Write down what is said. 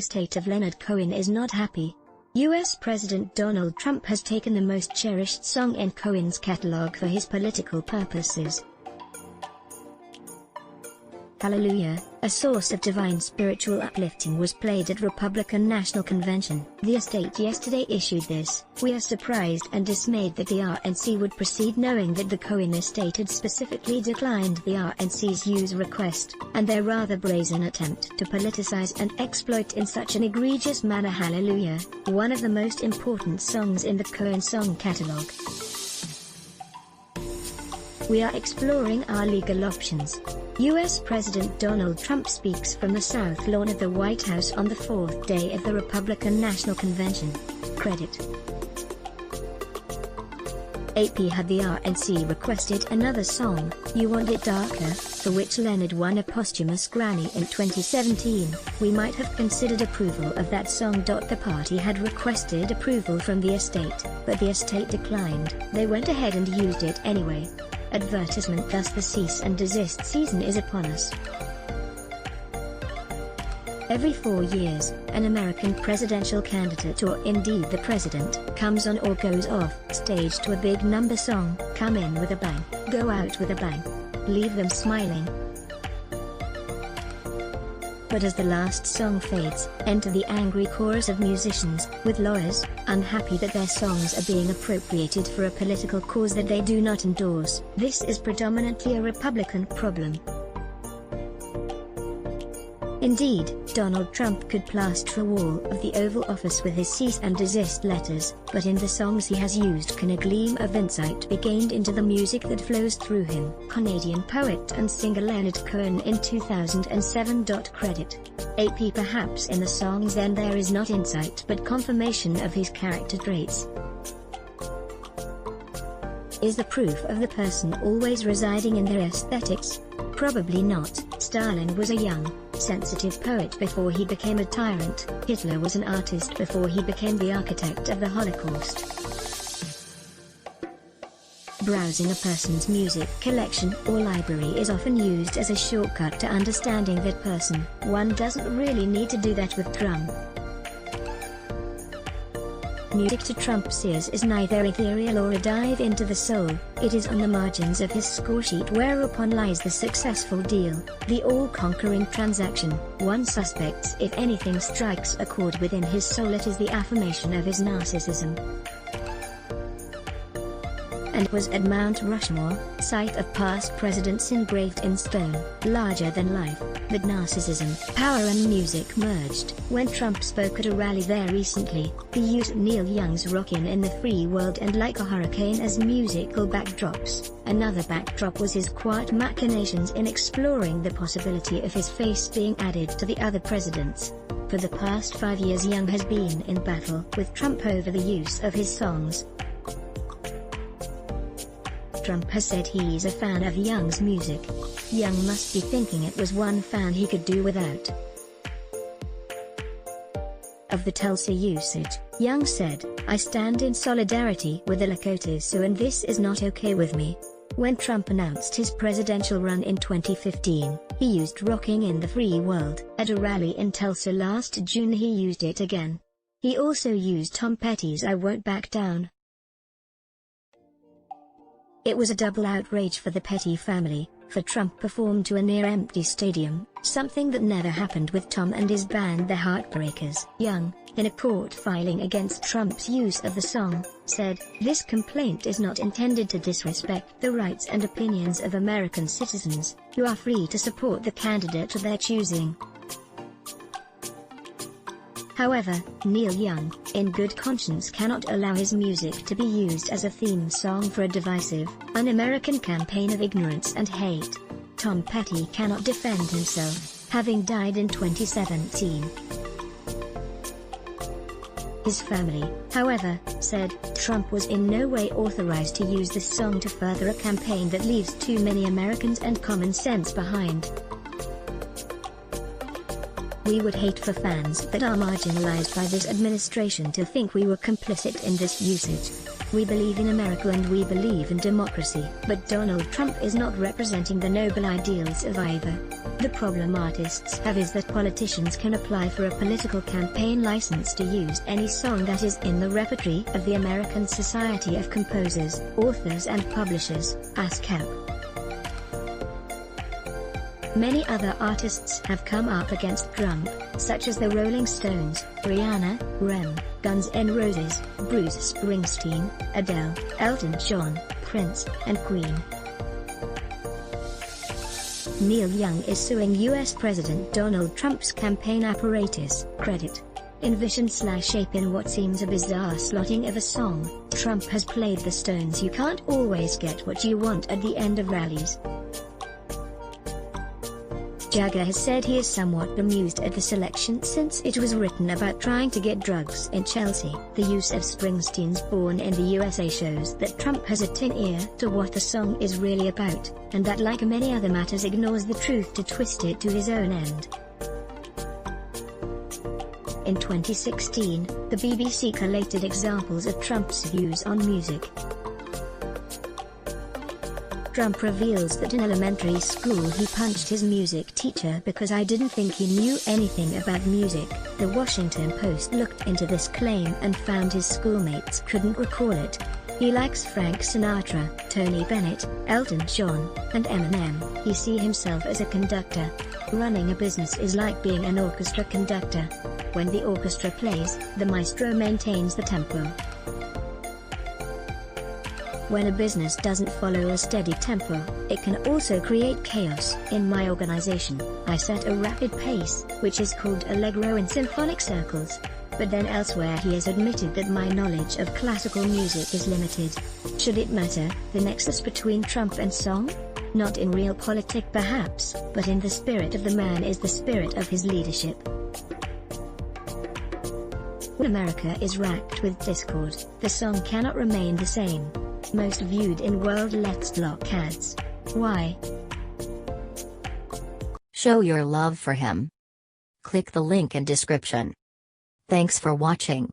estate of Leonard Cohen is not happy. U.S. President Donald Trump has taken the most cherished song in Cohen's catalog for his political purposes. Hallelujah, a source of divine spiritual uplifting, was played at Republican National Convention. The estate yesterday issued this: "We are surprised and dismayed that the RNC would proceed knowing that the Cohen estate had specifically declined the RNC's use request, and their rather brazen attempt to politicize and exploit in such an egregious manner Hallelujah, one of the most important songs in the Cohen song catalog. We are exploring our legal options." U.S. President Donald Trump speaks from the South Lawn of the White House on the fourth day of the Republican National Convention. Credit: AP had the RNC requested another song, "You Want It Darker," for which Leonard won a posthumous Grammy in 2017. "We might have considered approval of that song. The party had requested approval from the estate, but the estate declined. They went ahead and used it anyway. Advertisement: thus the cease and desist season is upon us." Every 4 years, an American presidential candidate, or indeed the president, comes on or goes off stage to a big number song. Come in with a bang, go out with a bang, leave them smiling. But as the last song fades, enter the angry chorus of musicians, with lawyers, unhappy that their songs are being appropriated for a political cause that they do not endorse. This is predominantly a Republican problem. Indeed, Donald Trump could plaster a wall of the Oval Office with his cease and desist letters, but in the songs he has used can a gleam of insight be gained into the music that flows through him. Canadian poet and singer Leonard Cohen in 2007. Credit: AP perhaps in the songs then there is not insight but confirmation of his character traits. Is the proof of the person always residing in their aesthetics? Probably not. Stalin was a young, sensitive poet before he became a tyrant. Hitler was an artist before he became the architect of the Holocaust. Browsing a person's music collection or library is often used as a shortcut to understanding that person. One doesn't really need to do that with Trump. Music to Trump's ears is neither ethereal or a dive into the soul, it is on the margins of his scoresheet whereupon lies the successful deal, the all-conquering transaction. One suspects if anything strikes a chord within his soul it is the affirmation of his narcissism. And was at Mount Rushmore, site of past presidents engraved in stone, larger than life, that narcissism, power and music merged. When Trump spoke at a rally there recently, he used Neil Young's "Rockin' in the Free World" and "Like a Hurricane" as musical backdrops. Another backdrop was his quiet machinations in exploring the possibility of his face being added to the other presidents. For the past 5 years Young has been in battle with Trump over the use of his songs. Trump has said he's a fan of Young's music. Young must be thinking it was one fan he could do without. Of the Tulsa usage, Young said, "I stand in solidarity with the Lakotas Sioux and this is not okay with me." When Trump announced his presidential run in 2015, he used "Rocking in the Free World." At a rally in Tulsa last June he used it again. He also used Tom Petty's "I Won't Back Down." It was a double outrage for the Petty family, for Trump performed to a near-empty stadium, something that never happened with Tom and his band the Heartbreakers. Young, in a court filing against Trump's use of the song, said, "This complaint is not intended to disrespect the rights and opinions of American citizens, who are free to support the candidate of their choosing." However, Neil Young, in good conscience cannot allow his music to be used as a theme song for a divisive, un-American campaign of ignorance and hate. Tom Petty cannot defend himself, having died in 2017. His family, however, said, Trump was in no way authorized to use this song to further a campaign that leaves too many Americans and common sense behind. "We would hate for fans that are marginalized by this administration to think we were complicit in this usage." We believe in America and we believe in democracy, but Donald Trump is not representing the noble ideals of either. The problem artists have is that politicians can apply for a political campaign license to use any song that is in the repertory of the American Society of Composers, Authors and Publishers, ASCAP. Many other artists have come up against Trump, such as the Rolling Stones, Rihanna, Rem, Guns N' Roses, Bruce Springsteen, Adele, Elton John, Prince, and Queen. Neil Young is suing U.S. President Donald Trump's campaign apparatus. Credit. Envision/shape in what seems a bizarre slotting of a song, Trump has played the Stones' "You Can't Always Get What You Want" at the end of rallies. Jagger has said he is somewhat bemused at the selection since it was written about trying to get drugs in Chelsea. The use of Springsteen's "Born in the USA" shows that Trump has a tin ear to what the song is really about, and that like many other matters ignores the truth to twist it to his own end. In 2016, the BBC collated examples of Trump's views on music. Trump reveals that in elementary school he punched his music teacher because I didn't think he knew anything about music. The Washington Post looked into this claim and found his schoolmates couldn't recall it. He likes Frank Sinatra, Tony Bennett, Elton John, and Eminem. He sees himself as a conductor. Running a business is like being an orchestra conductor. When the orchestra plays, the maestro maintains the tempo. When a business doesn't follow a steady tempo, it can also create chaos. In my organization, I set a rapid pace, which is called allegro in symphonic circles. But then elsewhere he has admitted that my knowledge of classical music is limited. Should it matter, the nexus between Trump and song? Not in real politic perhaps, but in the spirit of the man is the spirit of his leadership. When America is racked with discord, the song cannot remain the same. Most viewed in world Let's Block ads. Why? Show your love for him. Click the link in description. Thanks for watching.